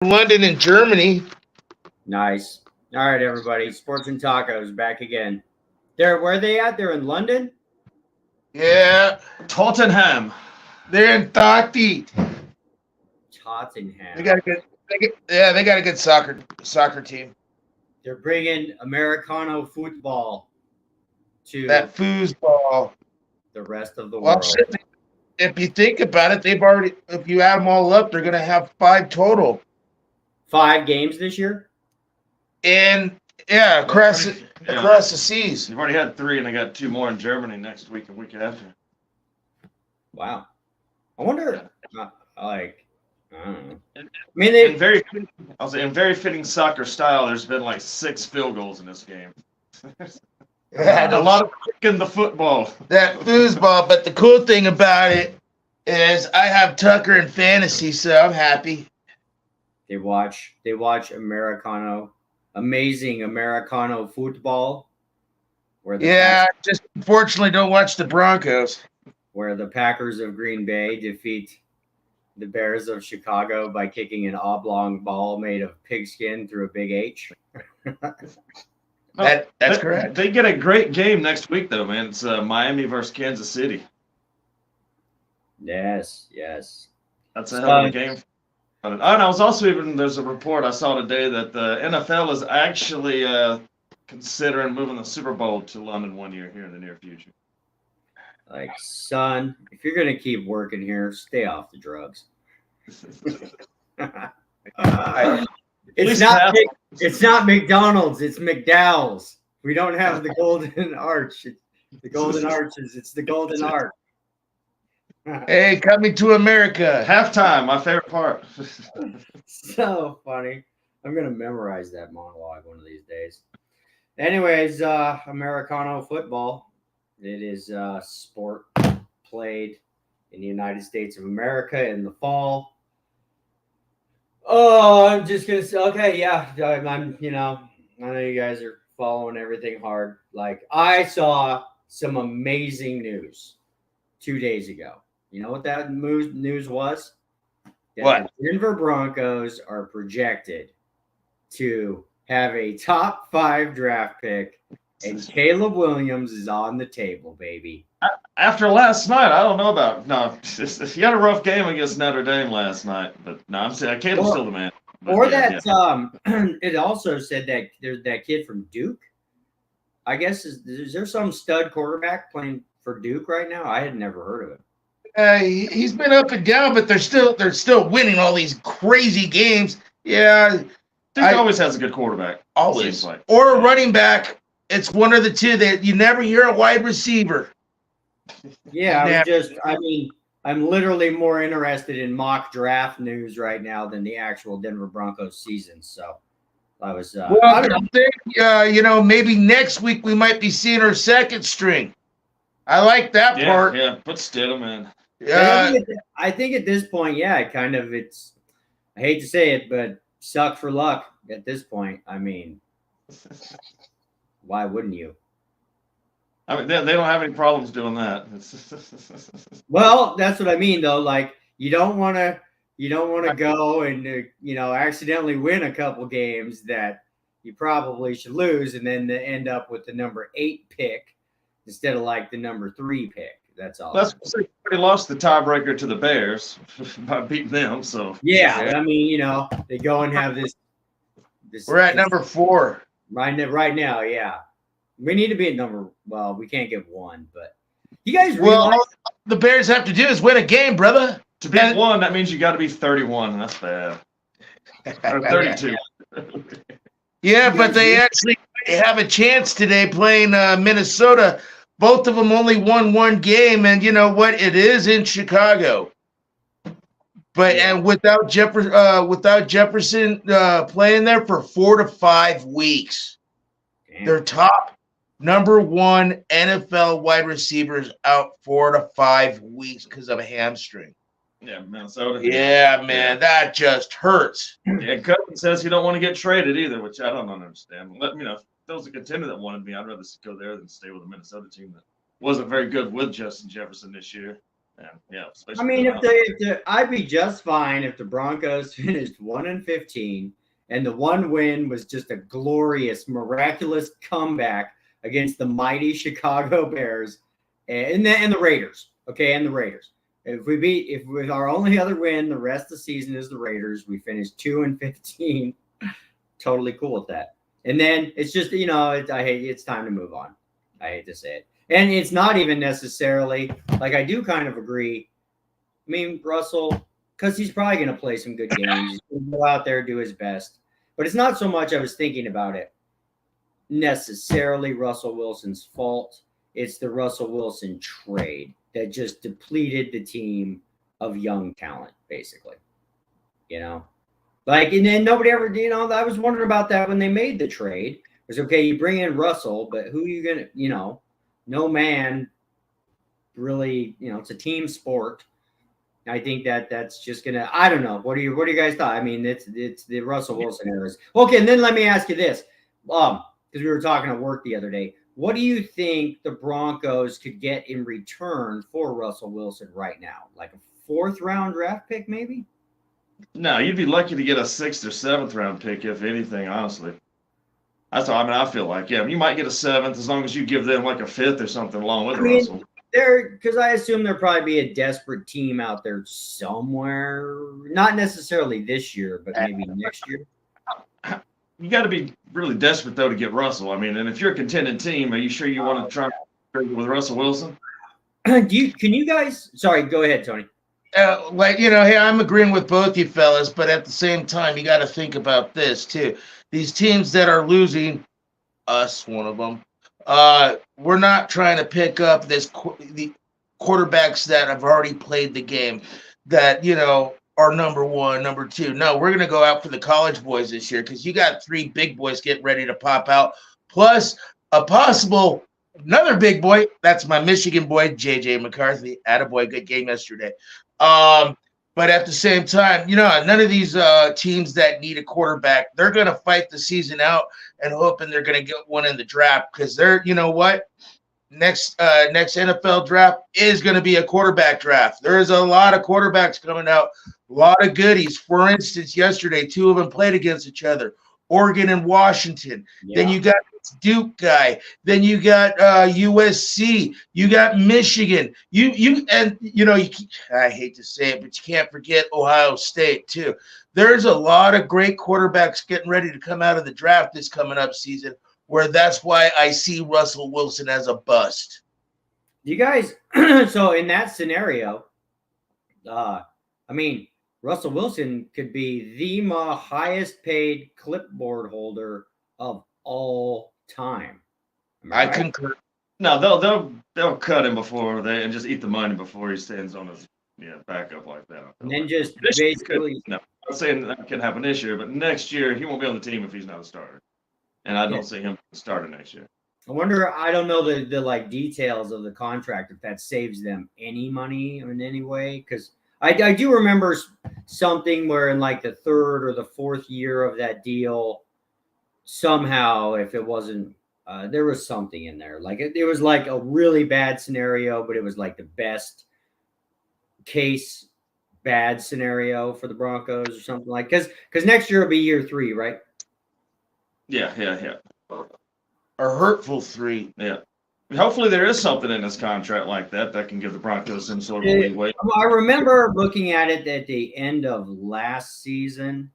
London and Germany. Nice. All right, everybody. Sports and Tacos back again. Where are they at? They're in London? Yeah, Tottenham. they're in Tati. They Tottenham. got a good. They got a good soccer team. They're bringing Americano football to That foosball. the rest of the Well, world. shit, if you think about it, they've already. If you add them all up, they're going to have 5 total. 5 games this year? And yeah, across the seas. They've already had 3, and they got 2 more in Germany next week and week after. Wow. I wonder, I don't know. I mean, In very fitting soccer style, there's been like 6 field goals in this game. Yeah, A lot of kicking the football. that foosball. But the cool thing about it is I have Tucker in fantasy, so I'm happy. they watch Americano, amazing Americano football. Yeah, just unfortunately don't watch the Broncos. Where the Packers of Green Bay defeat the Bears of Chicago by kicking an oblong ball made of pigskin through a big H. That's correct. They get a great game next week, though, man. It's Miami versus Kansas City. Yes. That's a hell of a game. And I was also there's a report I saw today that the NFL is actually considering moving the Super Bowl to London one year here in the near future. Like, son, if you're gonna keep working here, stay off the drugs. It's not McDonald's, it's McDowell's. We don't have the golden arch. The golden arches, it's the golden arch. Hey, coming to America. Halftime, my favorite part. So funny. I'm gonna memorize that monologue one of these days. Anyways, Americano football. It is sport played in the United States of America in the fall. Oh, I'm just gonna say, okay, yeah. I'm, I know you guys are following everything hard. Like, I saw some amazing news 2 days ago. You know what that news was? That What? The Denver Broncos are projected to have a top 5 draft pick, and Caleb Williams is on the table, baby. After last night, I don't know about he had a rough game against Notre Dame last night, but no, I'm saying Caleb's still the man. But It also said that there's that kid from Duke. I guess is there some stud quarterback playing for Duke right now? I had never heard of it. He's been up and down, but they're still winning all these crazy games. Yeah, Duke always has a good quarterback. Always, or a running back. It's one of the two that you never hear a wide receiver. Yeah, I'm literally more interested in mock draft news right now than the actual Denver Broncos season. So I was. I think maybe next week we might be seeing our second string. I like that part. Yeah, put Stidham in. Yeah, I think at this point, it's. I hate to say it, but suck for luck at this point. I mean, why wouldn't you? I mean, they don't have any problems doing that. Well, that's what I mean, though. Like, you don't want to go and accidentally win a couple games that you probably should lose, and then end up with the number 8 pick instead of like the number 3 pick. That's all. That's they lost the tiebreaker to the Bears by beating them. So yeah, I mean, they go and have this. We're at number 4 right now. Yeah, we need to be at number. Well, we can't get 1, but you guys realize all the Bears have to do is win a game, brother. To beat 1, that means you got to be 31, and that's bad. Or 32. Yeah, but they actually have a chance today playing Minnesota. Both of them only won 1 game, and you know what? It is in Chicago. But and without Jefferson playing there for 4 to 5 weeks, their top number 1 NFL wide receivers out 4 to 5 weeks because of a hamstring. Yeah, Minnesota. Yeah, man, that just hurts. Yeah, Cousins says he don't want to get traded either, which I don't understand. If there was a contender that wanted me, I'd rather go there than stay with a Minnesota team that wasn't very good with Justin Jefferson this year. Yeah. I mean, if I'd be just fine if the Broncos finished 1-15 and the one win was just a glorious, miraculous comeback against the mighty Chicago Bears and the Raiders. Okay, and the Raiders. If with our only other win the rest of the season is the Raiders, we finished 2-15. Totally cool with that. And then it's just it's time to move on. I hate to say it, and it's not even necessarily like I do kind of agree. I mean, Russell, because he's probably going to play some good games. He's going to go out there, do his best. But it's not so much I was thinking about it necessarily Russell Wilson's fault. It's the Russell Wilson trade that just depleted the team of young talent, basically. And then nobody ever, I was wondering about that when they made the trade. It was okay, you bring in Russell, but who are you going to, no man really, it's a team sport. I think that's just gonna. I don't know. What do you guys thought? I mean, it's the Russell Wilson era. Okay, and then let me ask you this, because we were talking at work the other day. What do you think the Broncos could get in return for Russell Wilson right now? Like a 4th round draft pick, maybe? No, you'd be lucky to get a 6th or 7th round pick, if anything. Honestly, that's what I feel like. Yeah, you might get a 7th as long as you give them like a 5th or something along with Russell. Because I assume there'll probably be a desperate team out there somewhere. Not necessarily this year, but maybe next year. You got to be really desperate though to get Russell. I mean, and if you're a contending team, are you sure you want to try with Russell Wilson? Can you guys? Sorry, go ahead, Tony. Hey, I'm agreeing with both you fellas, but at the same time, you got to think about this too. These teams that are losing, us, one of them. We're not trying to pick up the quarterbacks that have already played the game that, are number 1, number 2. No, we're going to go out for the college boys this year because you got 3 big boys getting ready to pop out, plus a possible another big boy. That's my Michigan boy, J.J. McCarthy. Attaboy, good game yesterday. But at the same time, none of these teams that need a quarterback, they're going to fight the season out and hoping they're going to get one in the draft because they're, next NFL draft is going to be a quarterback draft. There's a lot of quarterbacks coming out, a lot of goodies. For instance, yesterday, 2 of them played against each other, Oregon and Washington. Yeah. Then you got Duke guy. Then you got USC. You got Michigan. I hate to say it, but you can't forget Ohio State too. There's a lot of great quarterbacks getting ready to come out of the draft this coming up season, where that's why I see Russell Wilson as a bust. You guys, so in that scenario, Russell Wilson could be the highest paid clipboard holder of all time. I concur. No, they'll cut him before and just eat the money before he stands on his backup like that. And then just basically. I'm not saying that can happen this year, but next year he won't be on the team if he's not a starter. And I don't see him starting next year. I wonder. I don't know the details of the contract if that saves them any money in any way because. I do remember something where in like the 3rd or the 4th year of that deal, somehow, if it wasn't, there was something in there. Like it was like a really bad scenario, but it was like the best case bad scenario for the Broncos or something like. Because next year will be year 3, right? Yeah. A hurtful 3. Yeah. Hopefully there is something in this contract like that can give the Broncos some sort of leeway. I remember looking at it at the end of last season,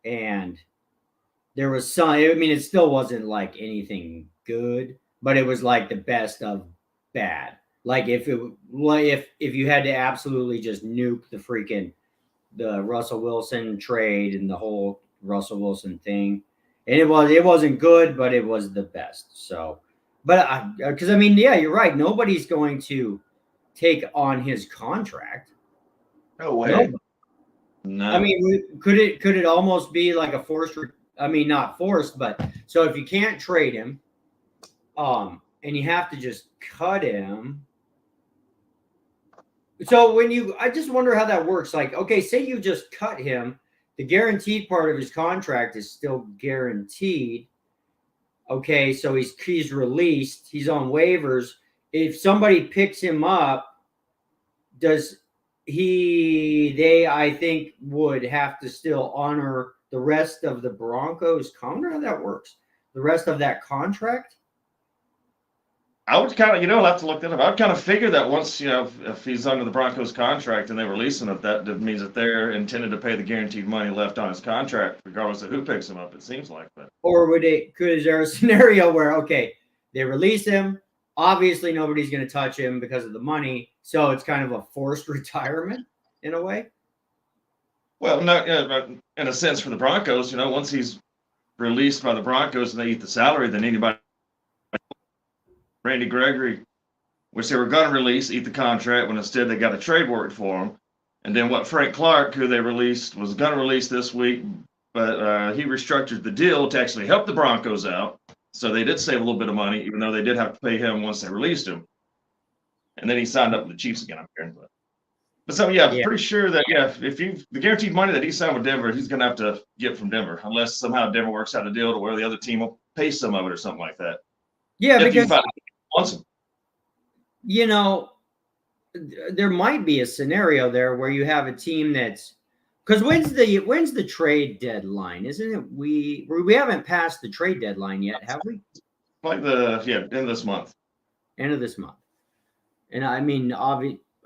and there was some. I mean, it still wasn't like anything good, but it was like the best of bad. Like if you had to absolutely just nuke the Russell Wilson trade and the whole Russell Wilson thing, and it wasn't good, but it was the best. So. But because you're right. Nobody's going to take on his contract. No way. No. I mean, could it almost be like a forced? Not forced, but so if you can't trade him, and you have to just cut him. So I just wonder how that works. Like, okay, say you just cut him, the guaranteed part of his contract is still guaranteed. Okay, so he's released. He's on waivers. If somebody picks him up, I think would have to still honor the rest of the Broncos contract. How that works? The rest of that contract? I would kind of, I'll have to look that up. I would kind of figure that once, if he's under the Broncos contract and they release him, that means that they're intended to pay the guaranteed money left on his contract, regardless of who picks him up, it seems like. But Or is there a scenario where, okay, they release him, obviously nobody's going to touch him because of the money, so it's kind of a forced retirement in a way? Well, no, but in a sense for the Broncos, once he's released by the Broncos and they eat the salary, then anybody, Randy Gregory, which they were going to release, eat the contract, when instead they got a trade worked for him. And then what Frank Clark, who they released, was going to release this week, but he restructured the deal to actually help the Broncos out. So they did save a little bit of money, even though they did have to pay him once they released him. And then he signed up with the Chiefs again, I'm hearing. But so, yeah, pretty sure that, if the guaranteed money that he signed with Denver, he's going to have to get from Denver, unless somehow Denver works out a deal to where the other team will pay some of it or something like that. Yeah, because Awesome. There might be a scenario there where you have a team that's, because when's the trade deadline? Isn't it we haven't passed the trade deadline yet, have we? Like end of this month. End of this month. And I mean,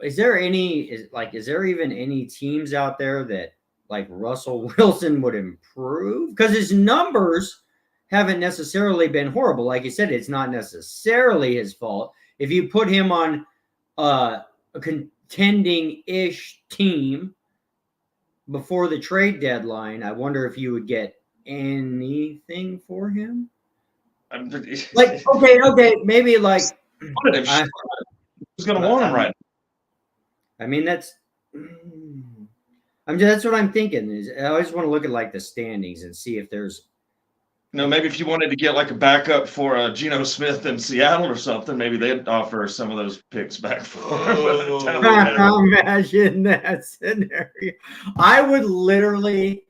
is there even any teams out there that like Russell Wilson would improve? Because his numbers haven't necessarily been horrible. Like you said, it's not necessarily his fault. If you put him on a contending-ish team before the trade deadline, I wonder if you would get anything for him. Like, okay, maybe like who's going to want him right now? I mean, that's what I'm thinking. Is I always want to look at like the standings and see if there's. Maybe if you wanted to get like a backup for Geno Smith in Seattle or something, maybe they'd offer some of those picks back for him. Imagine that scenario. I would literally,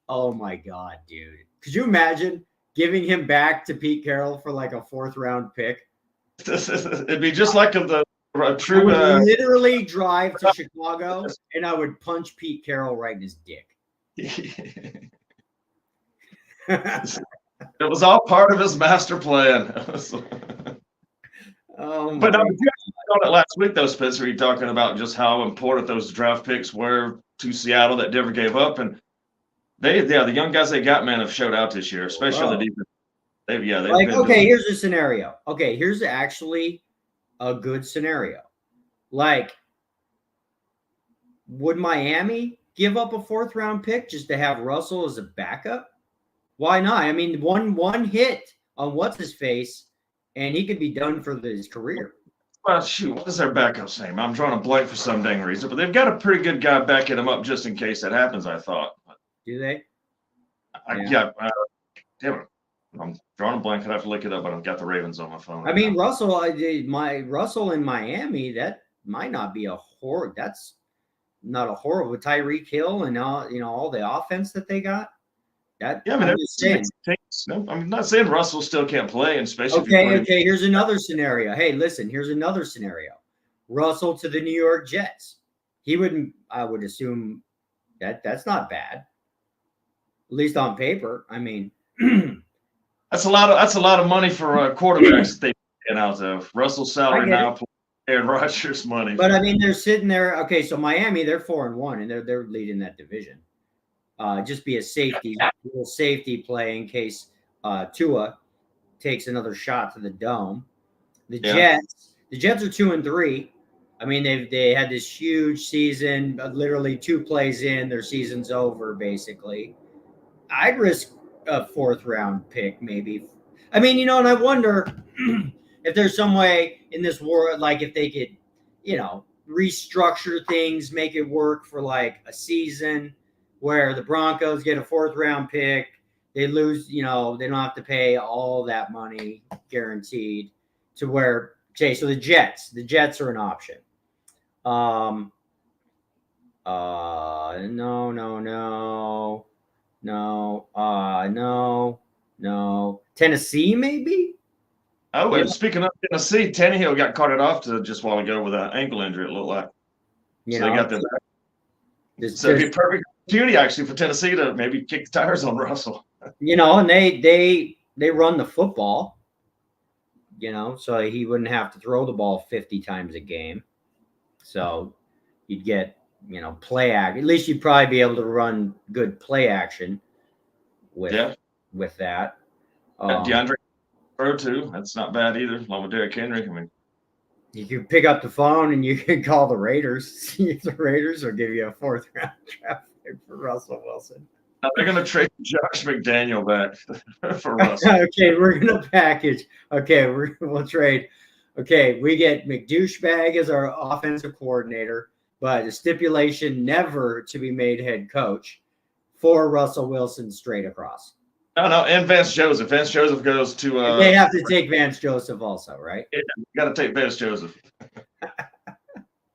oh my God, dude. Could you imagine giving him back to Pete Carroll for like a 4th round pick? It'd be just like a true. I would literally drive to Chicago and I would punch Pete Carroll right in his dick. It was all part of his master plan. But on it last week, though, Spencer, you talking about just how important those draft picks were to Seattle that Denver gave up, and the young guys they got, man, have showed out this year, especially on the defense. Here's a scenario. Okay, here's actually a good scenario. Like, would Miami give up a 4th round pick just to have Russell as a backup? Why not? I mean, one hit on what's his face, and he could be done for his career. Well, shoot, what is their backup's name? I'm drawing a blank for some dang reason, but they've got a pretty good guy backing him up just in case that happens. I thought. Do they? Damn it. I'm drawing a blank. I'd have to look it up, but I've got the Ravens on my phone. I mean, Russell in Miami, that might not be that's not a horrible with Tyreek Hill and all the offense that they got. I'm not saying Russell still can't play, and especially. Okay. Here's another scenario. Hey, listen. Here's another scenario. Russell to the New York Jets. He wouldn't. I would assume that's not bad. At least on paper. I mean, that's a lot of money for quarterbacks that they get out of. Russell's salary now, Aaron Rodgers' money. But I mean, they're sitting there. Okay, so Miami, they're 4-1, and they're leading that division. Just be a little safety play in case Tua takes another shot to the dome. The Jets are 2-3. I mean, they had this huge season. Literally 2 plays in, their season's over. Basically, I'd risk a 4th round pick, maybe. I mean, and I wonder if there's some way in this world, like if they could, restructure things, make it work for like a season. Where the Broncos get a 4th round pick, they lose, they don't have to pay all that money guaranteed to where, so the Jets are an option. No. Tennessee, maybe? Oh, and speaking of Tennessee, Tannehill got carted off just a while ago with an ankle injury, it looked like. You So know, they got the. There's- So it'd be a there's- perfect opportunity actually for Tennessee to maybe kick the tires on Russell. you know, and they run the football, you know, so he wouldn't have to throw the ball 50 times a game. So you'd get, you know, play act. At least you'd probably be able to run good play action with that. DeAndre throw too. That's not bad either. Along with Derrick Henry. I mean, you can pick up the phone and you can call the Raiders. See if the Raiders will give you a 4th round draft pick for Russell Wilson. now they're going to trade Josh McDaniel back for Russell. Okay, we're gonna package. Okay, we'll trade. Okay, we get McDouchebag as our offensive coordinator, but a stipulation never to be made head coach for Russell Wilson straight across. No, and Vance Joseph. Vance Joseph goes to. They have to take Vance Joseph also, right? You got to take Vance Joseph.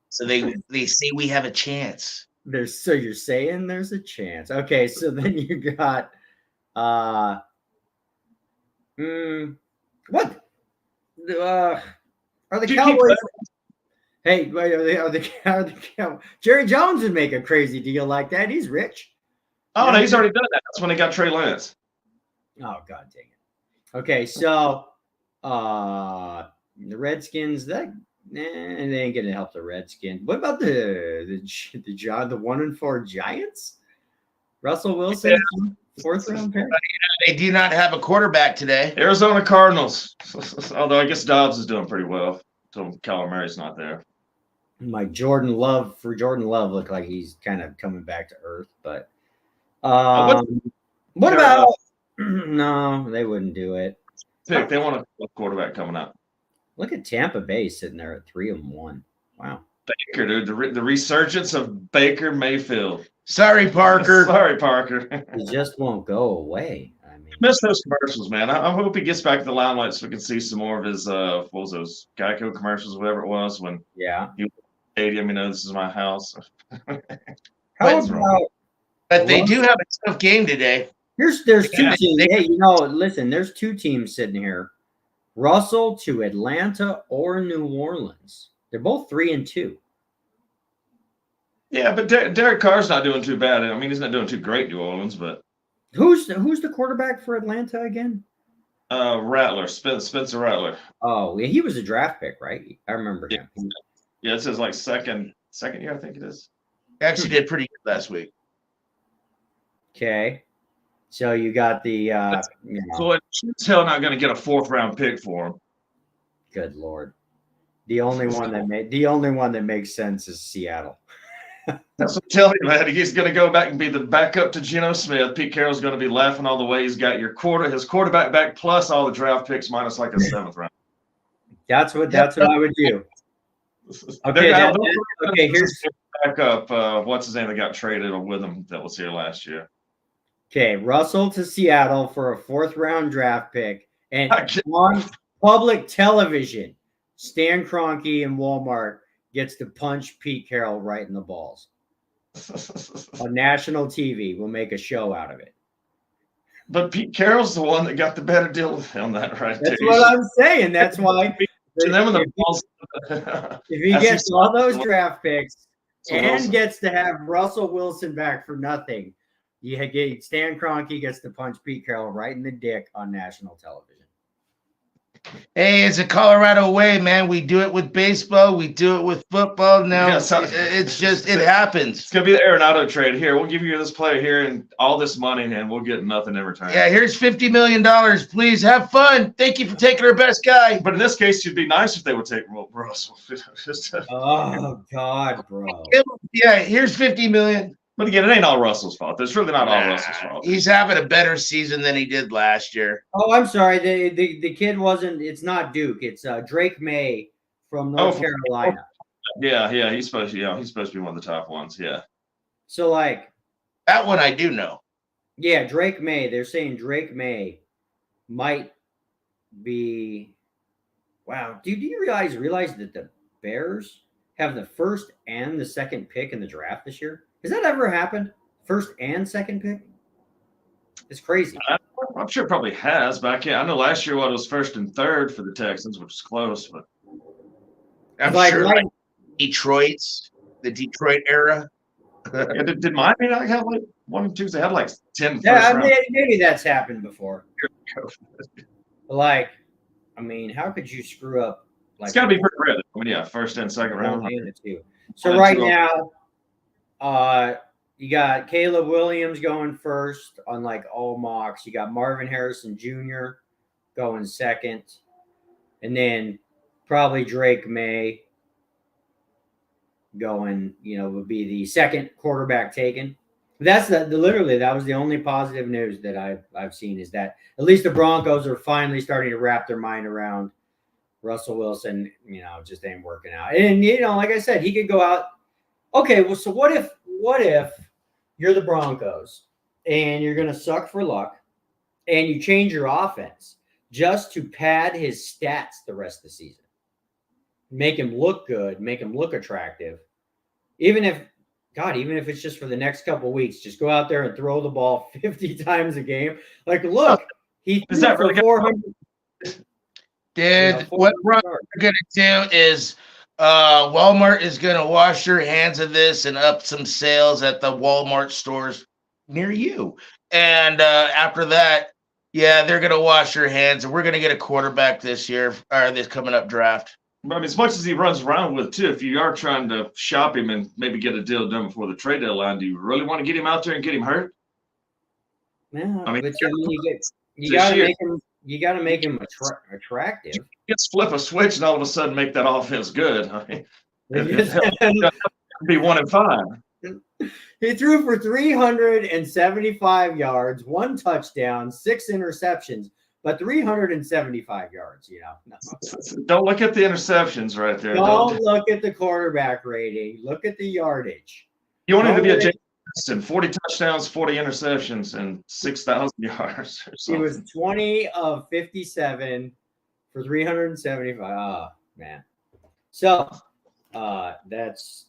So they say we have a chance. So you're saying there's a chance. Okay, so then you got what? Are the Cowboys? Hey, are the Jerry Jones would make a crazy deal like that. He's rich. Oh no, he's already done that. That's when they got Trey Lance. Oh, God dang it. Okay, so the Redskins, they ain't gonna help the Redskins. What about the 1-4 Giants? Russell Wilson, 4th round pick. They do not have a quarterback today. Arizona Cardinals. Although I guess Dobbs is doing pretty well until Kyler Murray's not there. My Jordan Love looked like he's kind of coming back to earth, but what about no, they wouldn't do it. Pick. They want a quarterback coming up. Look at Tampa Bay sitting there at 3-1. Wow. Baker, dude, the resurgence of Baker Mayfield. Sorry, Parker. Sorry, Parker. He just won't go away. I mean, Miss those commercials, man. I hope he gets back to the limelight so we can see some more of his what was those Geico commercials, whatever it was, when yeah. he was at the stadium, this is my house. How about But they do have a tough game today. there's two teams. Hey, listen, there's 2 teams sitting here. Russell to Atlanta or New Orleans. They're both 3-2. Yeah, but Derek Carr's not doing too bad. I mean, he's not doing too great, New Orleans, but Who's the quarterback for Atlanta again? Rattler, Spencer Rattler. Oh, yeah, he was a draft pick, right? I remember him. Yeah, it says like second year, I think it is. Actually did pretty good last week. Okay. So you got the So it's hell not going to get a 4th round pick for him. good Lord. The only one that makes sense is Seattle. That's what I'm telling you, man. He's going to go back and be the backup to Geno Smith. Pete Carroll's going to be laughing all the way. He's got his quarterback back plus all the draft picks minus like a 7th round. That's what I would do. Okay, okay. Here's backup. What's his name that got traded with him that was here last year? okay. Russell to Seattle for a 4th round draft pick, and on public television, Stan Kroenke in Walmart gets to punch Pete Carroll right in the balls. On national TV, we'll make a show out of it. But Pete Carroll's the one that got the better deal on that, right? That's what I'm saying. That's why. To them and the balls. If he gets all those draft picks and gets to have Russell Wilson back for nothing, Stan Kroenke gets to punch Pete Carroll right in the dick on national television. Hey, it's a Colorado way, man. We do it with baseball. We do it with football. Now it's just it happens. It's gonna be the Arenado trade. Here, we'll give you this player here and all this money, and we'll get nothing in return. Yeah, here's $50 million. Please have fun. Thank you for taking our best guy. But in this case, it'd be nice if they would take Russell. Oh God, bro. Yeah, here's $50 million. But again, it ain't all Russell's fault. It's really not all Russell's fault. He's having a better season than he did last year. Oh, I'm sorry. The kid wasn't. It's not Duke. It's Drake May from North Carolina. Yeah. He's supposed to be one of the top ones. Yeah. So like that one I do know. Yeah, Drake May. They're saying Drake May might be. Wow, dude! Do you realize that the Bears have the 1st and the 2nd pick in the draft this year? Has that ever happened? 1st and 2nd pick? It's crazy. I'm sure it probably has, but I know last year it was 1st and 3rd for the Texans, which is close. But I'm sure like Detroit's the Detroit era. Yeah, did Miami not have like 1 and 2? They had like 10 Yeah, first round. maybe that's happened before. Like, I mean, how could you screw up? Like, It's got to be pretty rare. I mean, yeah, first and second round. one and a two. So right now, you got Caleb Williams going first on like all mocks. You got Marvin Harrison Jr. going second, and then probably Drake May going. Would be the second quarterback taken. That's literally that was the only positive news that I've seen is that at least the Broncos are finally starting to wrap their mind around Russell Wilson. Just ain't working out, and like I said, he could go out. Okay, well, so what if you're the Broncos and you're going to suck for luck and you change your offense just to pad his stats the rest of the season? Make him look good, make him look attractive. Even if it's just for the next couple of weeks, just go out there and throw the ball 50 times a game. Like, look, he is that really 400. Dude, what we're going to do is Walmart is going to wash their hands of this and up some sales at the Walmart stores near you. And after that, yeah, they're going to wash their hands, and we're going to get a quarterback this year or this coming up draft. But I mean, as much as he runs around with too, if you are trying to shop him and maybe get a deal done before the trade deadline, do you really want to get him out there and get him hurt? Yeah, I mean, but you got to make him attractive. Just flip a switch and all of a sudden make that offense good. I mean, be 1 and 5. He threw for 375 yards, 1 touchdown, 6 interceptions, but 375 yards. No. Don't look at the interceptions right there. Don't look at the quarterback rating. Look at the yardage. You want him to be a James Winston, 40 touchdowns, 40 interceptions, and 6,000 yards. He was 20 of 57 for 375. Oh, man. So that's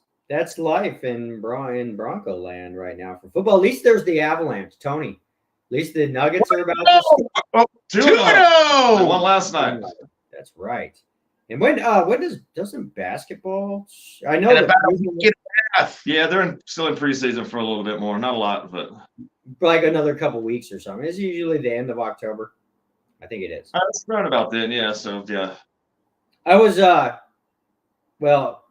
life in Bronco land right now for football. At least there's the Avalanche, Tony. At least the Nuggets are about to. 2-0. One last night. That's right. And when doesn't basketball? I know that. Yeah, they're still in preseason for a little bit more. Not a lot, but like another couple weeks or something. It's usually the end of October. I think it is. It's around about then, yeah. So yeah. I was well,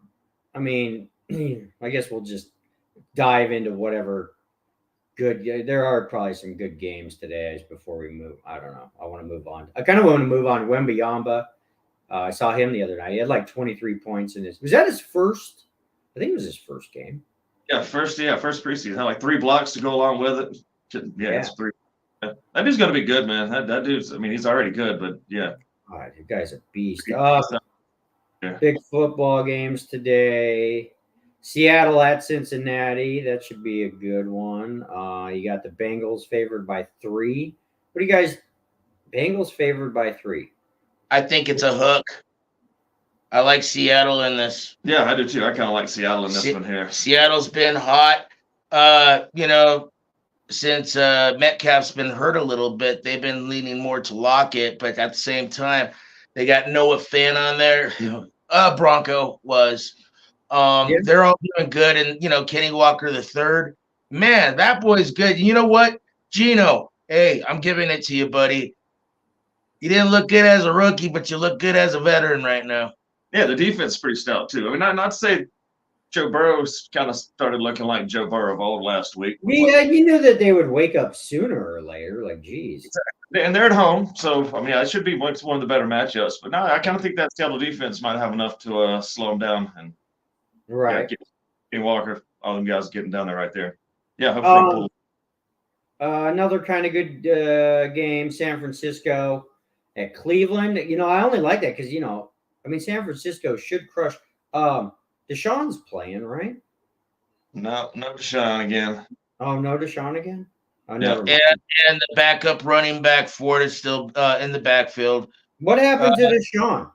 I mean, I guess we'll just dive into whatever good. There are probably some good games today before we move. I don't know. I want to move on. I kind of want to move on. Wembanyama. I saw him the other night. He had like 23 points in his. Was that his first? I think it was his first game. Yeah, first preseason. Had like 3 blocks to go along with it. Yeah. It's 3. That dude's gonna be good, man. That dude's. I mean, he's already good, but yeah. God, you guy's a beast. Big football games today. Seattle at Cincinnati. That should be a good one. You got the Bengals favored by 3. What do you guys? Bengals favored by 3. I think it's a hook. I like Seattle in this. Yeah, I do too. I kind of like Seattle in this one here. Seattle's been hot. Since Metcalf's been hurt a little bit, they've been leaning more to Lockett, but at the same time, they got Noah Fant on there. Bronco was. They're all doing good, and Kenny Walker III. Man, that boy's good. You know what, Gino? Hey, I'm giving it to you, buddy. You didn't look good as a rookie, but you look good as a veteran right now. Yeah, the defense is pretty stout too. I mean, not to say Joe Burrow's kind of started looking like Joe Burrow of old last week. Yeah, you knew that they would wake up sooner or later. Like, geez. And they're at home, so I mean, it should be one of the better matchups. But no, I kind of think that Seattle defense might have enough to slow them down and right. Kenny Walker, all them guys getting down there right there. Yeah, hopefully. Another kind of good game, San Francisco at Cleveland. I only like that because San Francisco should crush. Deshaun's playing, right? No Deshaun again. Oh, no Deshaun again? Oh, yeah. And the backup running back Ford is still in the backfield. What happened to Deshaun?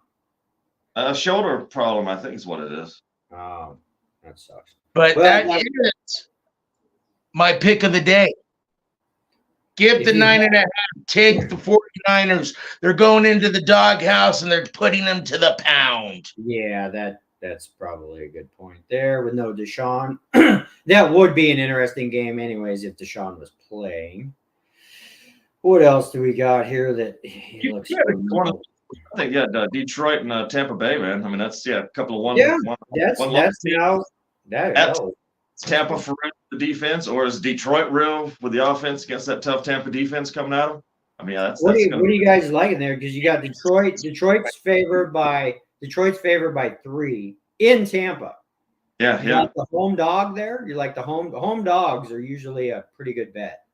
Shoulder problem, I think is what it is. Oh, that sucks. But that is my pick of the day. Give the 9.5. Take the 49ers. They're going into the doghouse and they're putting them to the pound. Yeah, That's probably a good point there with no Deshaun. That would be an interesting game, anyways, if Deshaun was playing. What else do we got here that he looks? I think Detroit and Tampa Bay, man. I mean, that's a couple of one. Yeah, one that's now that. Is Tampa for real with the defense, or is Detroit real with the offense against that tough Tampa defense coming at them? I mean, What do you guys liking there? Because you got Detroit. Detroit's favored by 3 in Tampa. Yeah, You like the home dog there? You like the home dogs are usually a pretty good bet.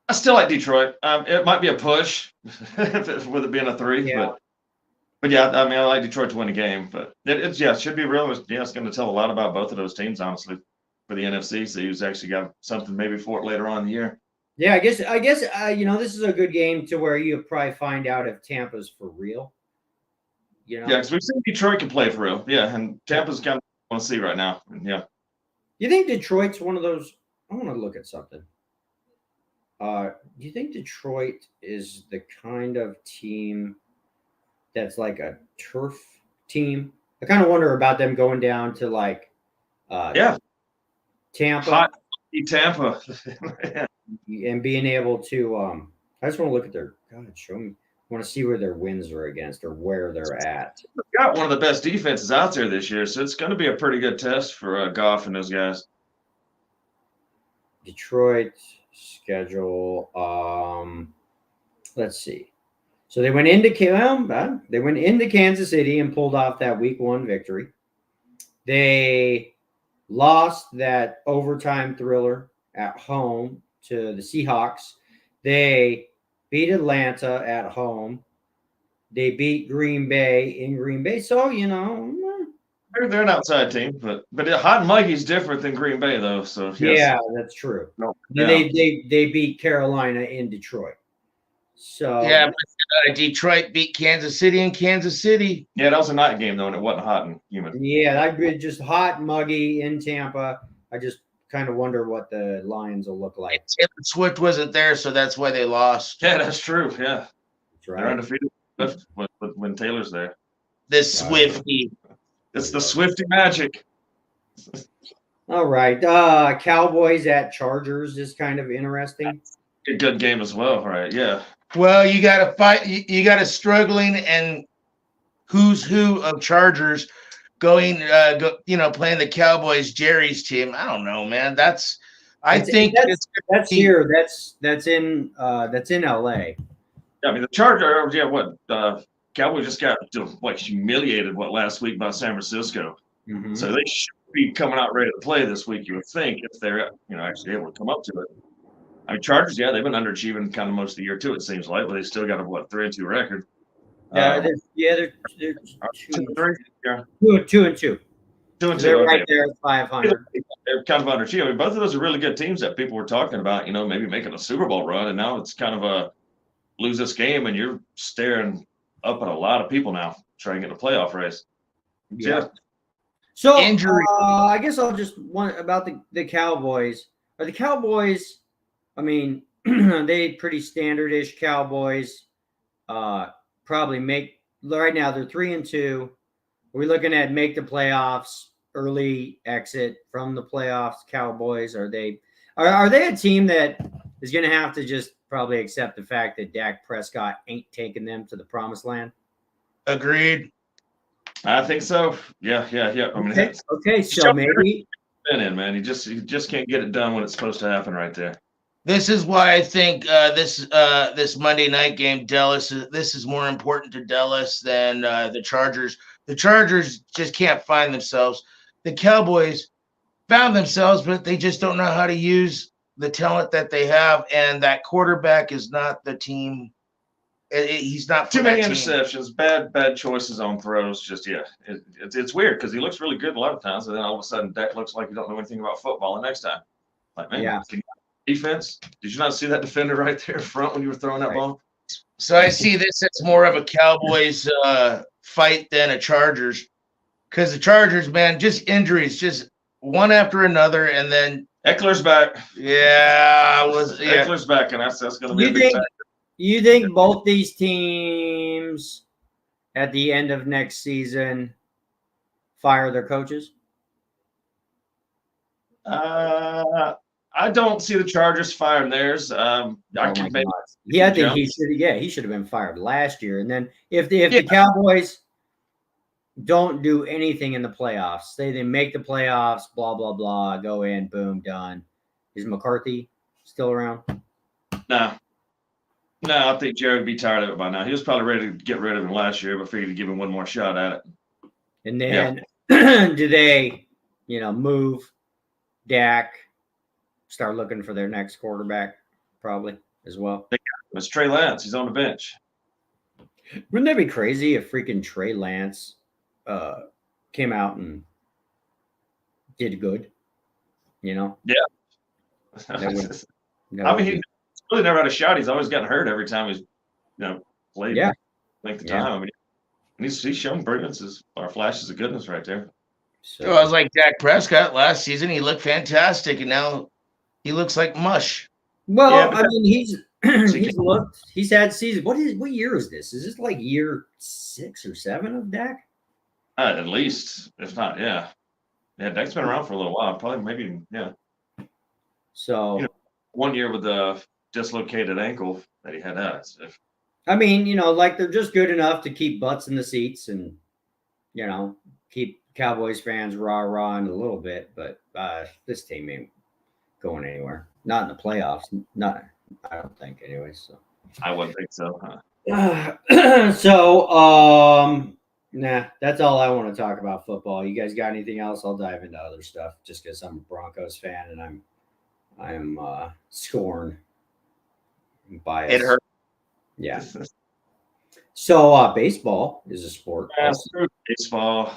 I still like Detroit. It might be a push with it being a 3, Yeah. but yeah, I mean, I like Detroit to win a game, but it should be real. It's going to tell a lot about both of those teams, honestly, for the NFC. So who's actually got something maybe for it later on in the year. Yeah, I guess this is a good game to where you probably find out if Tampa's for real. Yeah, because we've seen Detroit can play for real. Yeah, and Tampa's kind of want to see right now. Yeah. You think Detroit's one of those? I want to look at something. Do you think Detroit is the kind of team that's like a turf team? I kind of wonder about them going down to like Tampa. Hot Tampa. And being able to I just want to look at their show me. I want to see where their wins are against or where they're at. They've got one of the best defenses out there this year, so it's going to be a pretty good test for Goff and those guys. Detroit schedule. Let's see. So they went into Kansas City and pulled off that week 1 victory. They lost that overtime thriller at home to the Seahawks. They beat Atlanta at home. They beat Green Bay in Green Bay. So, they're an outside team, but Hot and Muggy's different than Green Bay, though. So yes. Yeah, that's true. No, they beat Carolina in Detroit. So yeah, but Detroit beat Kansas City in Kansas City. Yeah, that was a night game though, and it wasn't hot and humid. Yeah, I'd be just hot and muggy in Tampa. I just kind of wonder what the Lions will look like. Taylor Swift wasn't there, so that's why they lost. Yeah, that's true. Yeah, That's right. They're undefeated when Taylor's there. The Swifty. It's the Swifty magic. All right. Cowboys at Chargers is kind of interesting. A good game as well, right? Yeah. Well, you got to fight. You got a struggling and who's who of Chargers going, playing the Cowboys, Jerry's team. I don't know, man. That's in LA. Yeah, I mean the Chargers. Yeah, what? Cowboys just got humiliated last week by San Francisco. Mm-hmm. So they should be coming out ready to play this week. You would think if they're actually able to come up to it. I mean, Chargers, yeah, they've been underachieving kind of most of the year too. It seems like, but they still got a 3-2 record. They're 2-3. Yeah, 2-2. 2-2. They're right there at 500. They're kind of underachieving. I mean, both of those are really good teams that people were talking about. Maybe making a Super Bowl run, and now it's kind of a lose this game, and you're staring up at a lot of people now trying to get a playoff race. Yeah. So injury. I guess I'll just want about the Cowboys. Are the Cowboys? I mean, they pretty standard-ish Cowboys. Probably make right now they're 3-2. Are we looking at make the playoffs, early exit from the playoffs? Cowboys, are they a team that is going to have to just probably accept the fact that Dak Prescott ain't taking them to the promised land? Agreed. I think so. Yeah. I mean, okay. So maybe man, you just can't get it done when it's supposed to happen right there. This is why I think this Monday night game, Dallas. This is more important to Dallas than the Chargers. The Chargers just can't find themselves. The Cowboys found themselves, but they just don't know how to use the talent that they have, and that quarterback is not the team. He's not too many interceptions, bad choices on throws. Just it's weird because he looks really good a lot of times, and then all of a sudden Dak looks like you don't know anything about football the next time. Like, man, defense. Did you not see that defender right there in front when you were throwing that ball? So I see this as more of a Cowboys fight than a Chargers, because the Chargers, man, just injuries, just one after another, and then Eckler's back. Eckler's back, and that's going to be a big factor. You think both these teams at the end of next season fire their coaches? I don't see the Chargers firing theirs. I Oh my could maybe God. Yeah, I think Jones. he should. Yeah, he should have been fired last year. And then if the Cowboys don't do anything in the playoffs, say they make the playoffs, blah blah blah, go in, boom, done. Is McCarthy still around? No. I think Jared would be tired of it by now. He was probably ready to get rid of him last year, but figured to give him one more shot at it. And then do they, move Dak, start looking for their next quarterback, probably as well? It's Trey Lance. He's on the bench. Wouldn't that be crazy if freaking Trey Lance came out and did good? Yeah. That I would mean, be- he's really never had a shot. He's always gotten hurt every time he's, played. Yeah. Length of Yeah. time. I mean, and he's shown brilliance or flashes of goodness right there. so, Well, I was like Dak Prescott last season. He looked fantastic, and now he looks like mush. well, Yeah, but I mean, he's had season. What year is this? Is this like year 6 or 7 of Dak? At least, if not, yeah. Yeah, Dak's been around for a little while. Probably, maybe, yeah. So 1 year with the dislocated ankle that he had that. I mean, like they're just good enough to keep butts in the seats and, keep Cowboys fans rah-rahing a little bit. But this team ain't going anywhere. Not in the playoffs. Not, I don't think, anyway. So I wouldn't think so. Huh? Nah, that's all I want to talk about football. You guys got anything else? I'll dive into other stuff just because I'm a Broncos fan and I'm scorned biased. It hurt. Yeah. So baseball is a sport. Screw baseball.